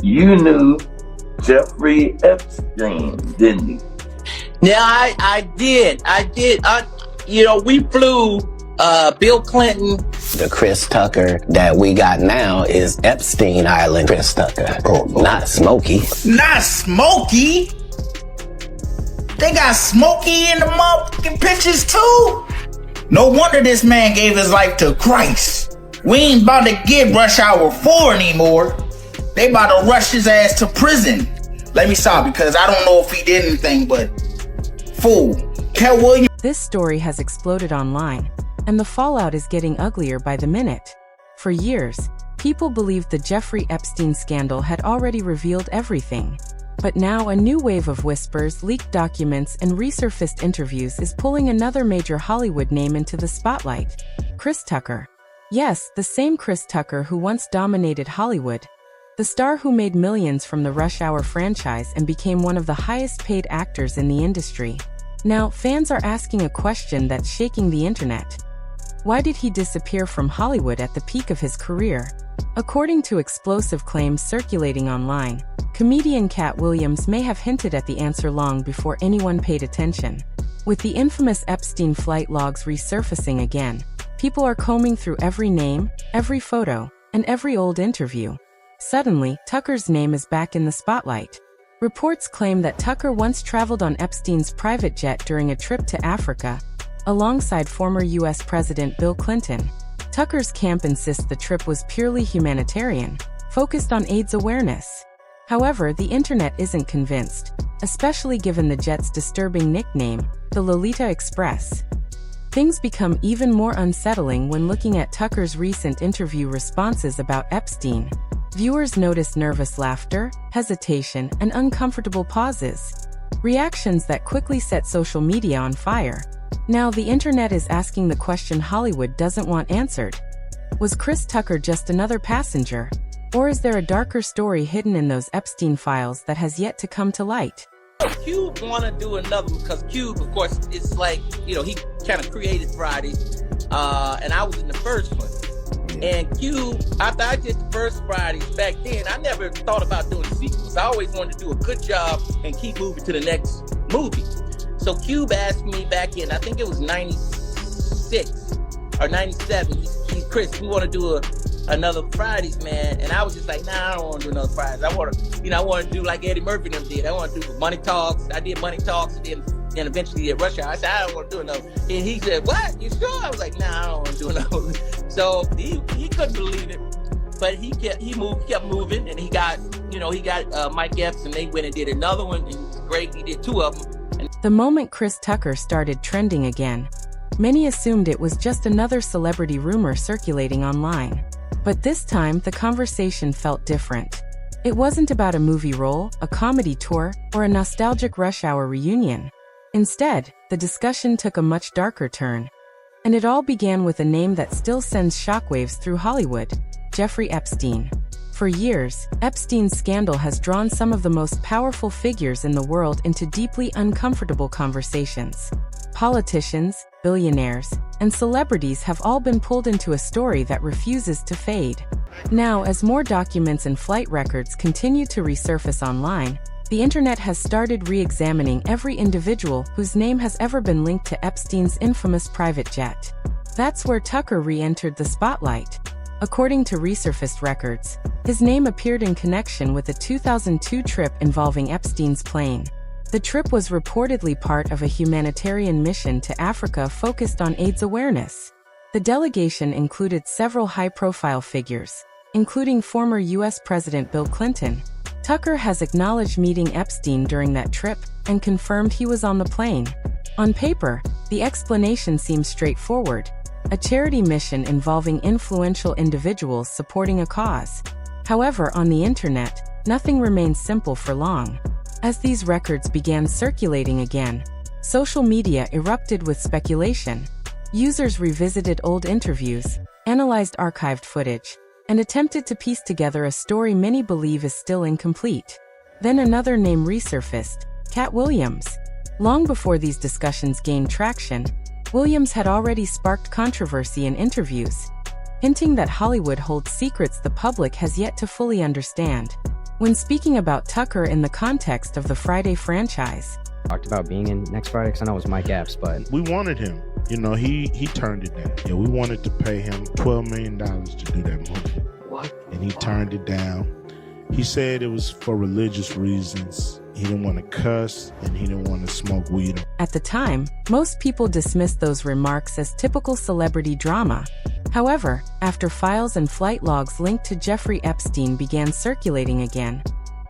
You knew Jeffrey Epstein, didn't you? Yeah, I did. We flew Bill Clinton. The Chris Tucker that we got now is Epstein Island Chris Tucker. Oh, not Smokey. Not Smokey? They got Smokey in the motherfucking pictures too? No wonder this man gave his life to Christ. We ain't about to get Rush Hour 4 anymore. They about to rush his ass to prison. Let me stop because I don't know if he did anything, but fool. Katt Williams. This story has exploded online, and the fallout is getting uglier by the minute. For years, people believed the Jeffrey Epstein scandal had already revealed everything. But now a new wave of whispers, leaked documents, and resurfaced interviews is pulling another major Hollywood name into the spotlight. Chris Tucker. Yes, the same Chris Tucker who once dominated Hollywood. The star who made millions from the Rush Hour franchise and became one of the highest-paid actors in the industry. Now, fans are asking a question that's shaking the internet. Why did he disappear from Hollywood at the peak of his career? According to explosive claims circulating online, comedian Katt Williams may have hinted at the answer long before anyone paid attention. With the infamous Epstein flight logs resurfacing again, people are combing through every name, every photo, and every old interview. Suddenly, Tucker's name is back in the spotlight. Reports claim that Tucker once traveled on Epstein's private jet during a trip to Africa, alongside former U.S. President Bill Clinton. Tucker's camp insists the trip was purely humanitarian, focused on AIDS awareness. However, the internet isn't convinced, especially given the jet's disturbing nickname, the Lolita Express. Things become even more unsettling when looking at Tucker's recent interview responses about Epstein. Viewers notice nervous laughter, hesitation, and uncomfortable pauses. Reactions that quickly set social media on fire. Now the internet is asking the question Hollywood doesn't want answered. Was Chris Tucker just another passenger? Or is there a darker story hidden in those Epstein files that has yet to come to light? Cube want to do another one because Cube, of course, it's like, he kind of created Fridays, and I was in the first one. And Cube, after I did the first Fridays back then, I never thought about doing sequels. I always wanted to do a good job and keep moving to the next movie. So Cube asked me back in, I think it was 96 or 97, he's Chris, we want to do another Fridays, man. And I was just like, nah, I don't want to do another Fridays. I want to do like Eddie Murphy and them did. I want to do Money Talks. I did Money Talks and then eventually did Rush Hour. I said, I don't want to do another. And he said, what? You sure? I was like, nah, I don't want to do another. So he couldn't believe it. But he kept moving, and he got Mike Epps, and they went and did another one, and it was great. He did 2 of them. The moment Chris Tucker started trending again, many assumed it was just another celebrity rumor circulating online. But this time, the conversation felt different. It wasn't about a movie role, a comedy tour, or a nostalgic Rush Hour reunion. Instead, the discussion took a much darker turn. And it all began with a name that still sends shockwaves through Hollywood: Jeffrey Epstein. For years, Epstein's scandal has drawn some of the most powerful figures in the world into deeply uncomfortable conversations. Politicians, billionaires, and celebrities have all been pulled into a story that refuses to fade. Now, as more documents and flight records continue to resurface online, the internet has started re-examining every individual whose name has ever been linked to Epstein's infamous private jet. That's where Tucker re-entered the spotlight. According to resurfaced records, his name appeared in connection with a 2002 trip involving Epstein's plane. The trip was reportedly part of a humanitarian mission to Africa focused on AIDS awareness. The delegation included several high-profile figures, including former U.S. President Bill Clinton. Tucker has acknowledged meeting Epstein during that trip and confirmed he was on the plane. On paper, the explanation seems straightforward: a charity mission involving influential individuals supporting a cause. However, on the internet, nothing remains simple for long. As these records began circulating again, social media erupted with speculation. Users revisited old interviews, analyzed archived footage, and attempted to piece together a story many believe is still incomplete. Then another name resurfaced: Katt Williams. Long before these discussions gained traction, Williams had already sparked controversy in interviews, hinting that Hollywood holds secrets the public has yet to fully understand. When speaking about Tucker in the context of the Friday franchise, talked about being in next Friday because I know it was Mike Epps, but we wanted him. You know, he turned it down. Yeah, we wanted to pay him $12 million to do that movie. What? And he turned it down. He said it was for religious reasons. He didn't want to cuss and he didn't want to smoke weed. at the time, most people dismissed those remarks as typical celebrity drama. However, after files and flight logs linked to Jeffrey Epstein began circulating again,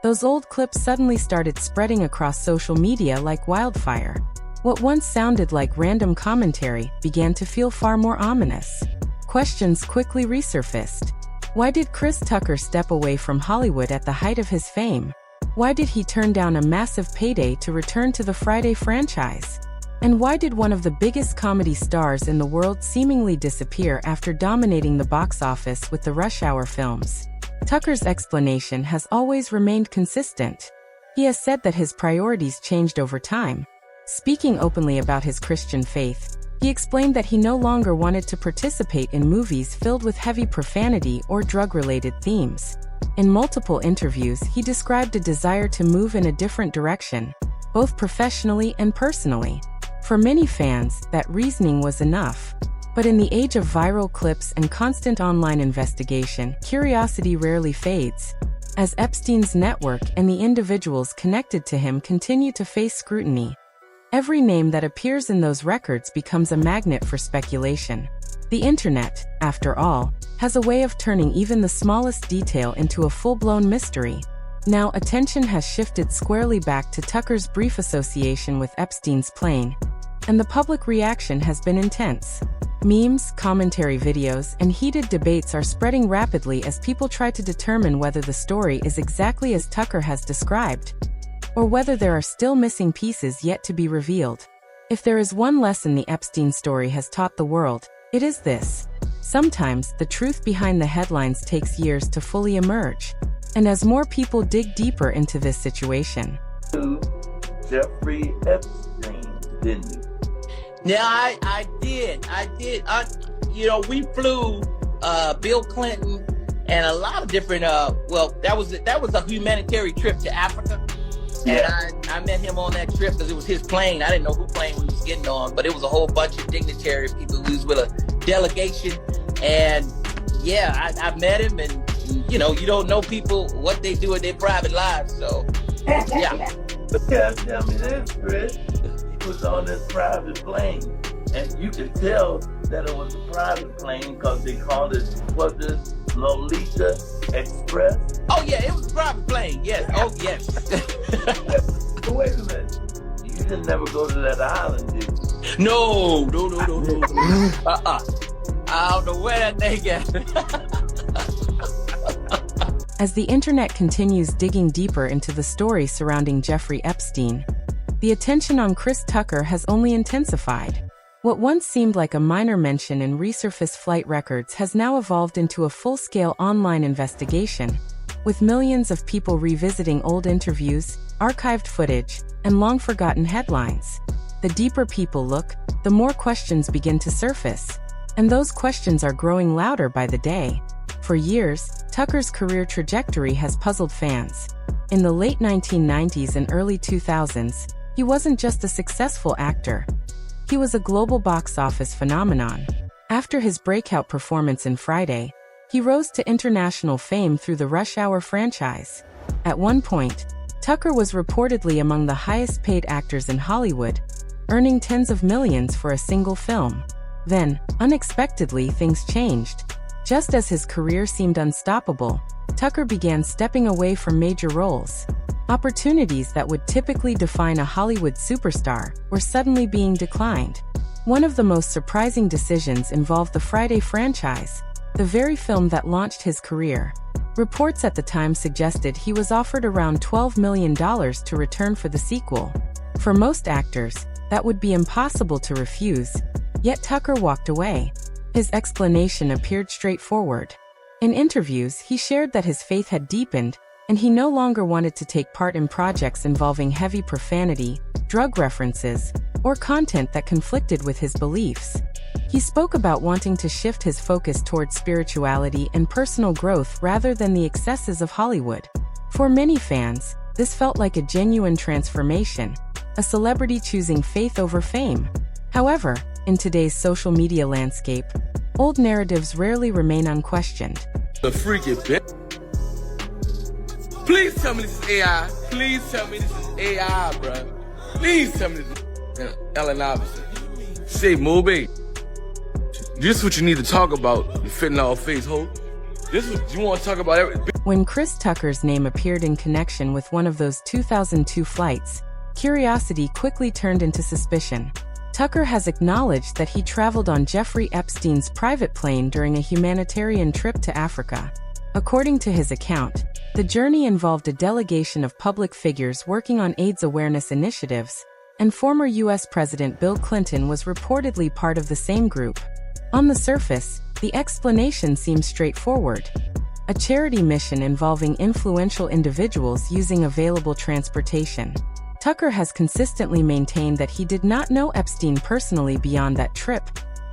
those old clips suddenly started spreading across social media like wildfire. What once sounded like random commentary began to feel far more ominous. Questions quickly resurfaced. Why did Chris Tucker step away from Hollywood at the height of his fame? Why did he turn down a massive payday to return to the Friday franchise? And why did one of the biggest comedy stars in the world seemingly disappear after dominating the box office with the Rush Hour films? Tucker's explanation has always remained consistent. He has said that his priorities changed over time. Speaking openly about his Christian faith, he explained that he no longer wanted to participate in movies filled with heavy profanity or drug-related themes. In multiple interviews, he described a desire to move in a different direction, both professionally and personally. For many fans, that reasoning was enough. But in the age of viral clips and constant online investigation, curiosity rarely fades. As Epstein's network and the individuals connected to him continue to face scrutiny, every name that appears in those records becomes a magnet for speculation. The internet, after all, has a way of turning even the smallest detail into a full-blown mystery. Now attention has shifted squarely back to Tucker's brief association with Epstein's plane, and the public reaction has been intense. Memes, commentary videos, and heated debates are spreading rapidly as people try to determine whether the story is exactly as Tucker has described, or whether there are still missing pieces yet to be revealed. If there is one lesson the Epstein story has taught the world, it is this. Sometimes, the truth behind the headlines takes years to fully emerge. And as more people dig deeper into this situation, To Jeffrey Epstein, didn't you? Yeah, I did. We flew Bill Clinton and a lot of different. That was a humanitarian trip to Africa, and I met him on that trip because it was his plane. I didn't know who plane we was getting on, but it was a whole bunch of dignitary people who was with a delegation, and yeah, I met him, and you don't know people what they do in their private lives, so yeah. But yeah, tell me this, Chris. He was on this private plane, and you could tell that it was a private plane because they called it, was this Lolita Express? Oh yeah, it was a private plane. Yes. Oh yes. But wait a minute. You didn't never go to that island, did you? No. I don't know where that thing at. as the internet continues digging deeper into the story surrounding Jeffrey Epstein, the attention on Chris Tucker has only intensified. What once seemed like a minor mention in resurfaced flight records has now evolved into a full-scale online investigation, with millions of people revisiting old interviews, archived footage, and long-forgotten headlines. The deeper people look, the more questions begin to surface, and those questions are growing louder by the day. For years, Tucker's career trajectory has puzzled fans. In the late 1990s and early 2000s, he wasn't just a successful actor. He was a global box office phenomenon. After his breakout performance in Friday, he rose to international fame through the Rush Hour franchise. At one point, Tucker was reportedly among the highest-paid actors in Hollywood, earning tens of millions for a single film. Then, unexpectedly, things changed. Just as his career seemed unstoppable, Tucker began stepping away from major roles. Opportunities that would typically define a Hollywood superstar were suddenly being declined. One of the most surprising decisions involved the Friday franchise, the very film that launched his career. Reports at the time suggested he was offered around $12 million to return for the sequel. For most actors, that would be impossible to refuse, yet Tucker walked away. His explanation appeared straightforward. In interviews, he shared that his faith had deepened, and he no longer wanted to take part in projects involving heavy profanity, drug references, or content that conflicted with his beliefs. He spoke about wanting to shift his focus towards spirituality and personal growth rather than the excesses of Hollywood. For many fans, this felt like a genuine transformation, a celebrity choosing faith over fame. However, in today's social media landscape, old narratives rarely remain unquestioned. The freaky bitch. Please tell me this is AI. Please tell me this is AI, bruh. Please tell me this is Ellen Iverson. Say, Moby, this is what you need to talk about, you fentanyl face hoe. This is what you want to talk about. When Chris Tucker's name appeared in connection with one of those 2002 flights, curiosity quickly turned into suspicion. Tucker has acknowledged that he traveled on Jeffrey Epstein's private plane during a humanitarian trip to Africa. According to his account, the journey involved a delegation of public figures working on AIDS awareness initiatives, and former U.S. President Bill Clinton was reportedly part of the same group. On the surface, the explanation seems straightforward. A charity mission involving influential individuals using available transportation. Tucker has consistently maintained that he did not know Epstein personally beyond that trip,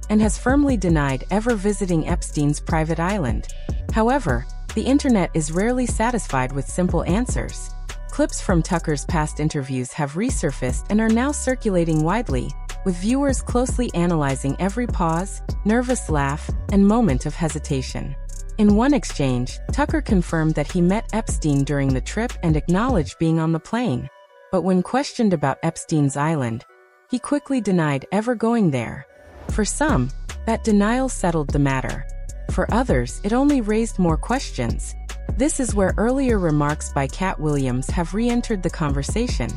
and has firmly denied ever visiting Epstein's private island. However, the internet is rarely satisfied with simple answers. Clips from Tucker's past interviews have resurfaced and are now circulating widely, with viewers closely analyzing every pause, nervous laugh, and moment of hesitation. In one exchange, Tucker confirmed that he met Epstein during the trip and acknowledged being on the plane. But when questioned about Epstein's island, he quickly denied ever going there. For some, that denial settled the matter. For others, it only raised more questions. This is where earlier remarks by Katt Williams have re-entered the conversation.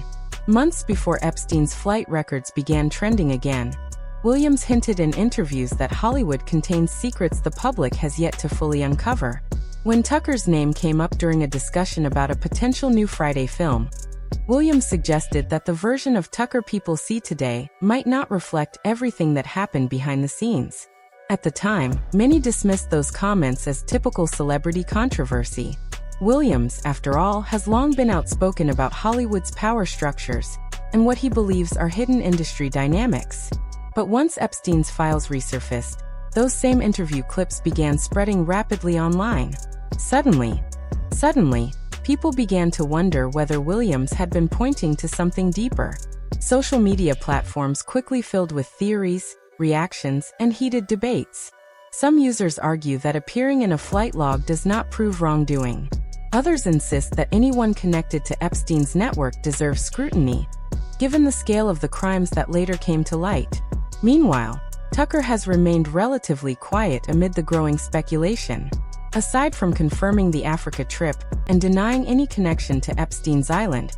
Months before Epstein's flight records began trending again, Williams hinted in interviews that Hollywood contains secrets the public has yet to fully uncover. When Tucker's name came up during a discussion about a potential new Friday film, Williams suggested that the version of Tucker people see today might not reflect everything that happened behind the scenes. At the time, many dismissed those comments as typical celebrity controversy. Williams, after all, has long been outspoken about Hollywood's power structures and what he believes are hidden industry dynamics. But once Epstein's files resurfaced, those same interview clips began spreading rapidly online. Suddenly, people began to wonder whether Williams had been pointing to something deeper. Social media platforms quickly filled with theories, reactions, and heated debates. Some users argue that appearing in a flight log does not prove wrongdoing. Others insist that anyone connected to Epstein's network deserves scrutiny, given the scale of the crimes that later came to light. Meanwhile, Tucker has remained relatively quiet amid the growing speculation. Aside from confirming the Africa trip and denying any connection to Epstein's island,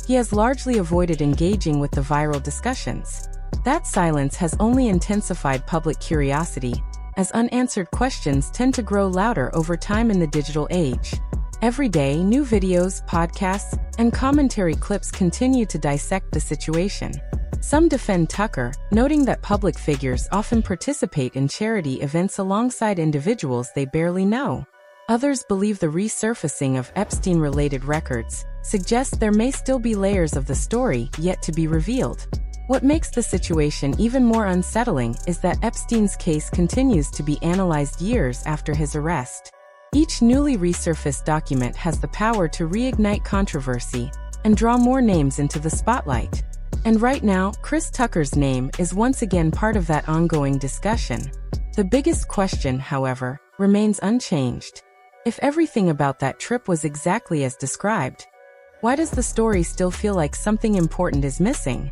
he has largely avoided engaging with the viral discussions. That silence has only intensified public curiosity, as unanswered questions tend to grow louder over time in the digital age. Every day, new videos, podcasts, and commentary clips continue to dissect the situation. Some defend Tucker, noting that public figures often participate in charity events alongside individuals they barely know. Others believe the resurfacing of Epstein-related records suggests there may still be layers of the story yet to be revealed. What makes the situation even more unsettling is that Epstein's case continues to be analyzed years after his arrest. Each newly resurfaced document has the power to reignite controversy and draw more names into the spotlight. And right now, Chris Tucker's name is once again part of that ongoing discussion. The biggest question, however, remains unchanged. If everything about that trip was exactly as described, why does the story still feel like something important is missing?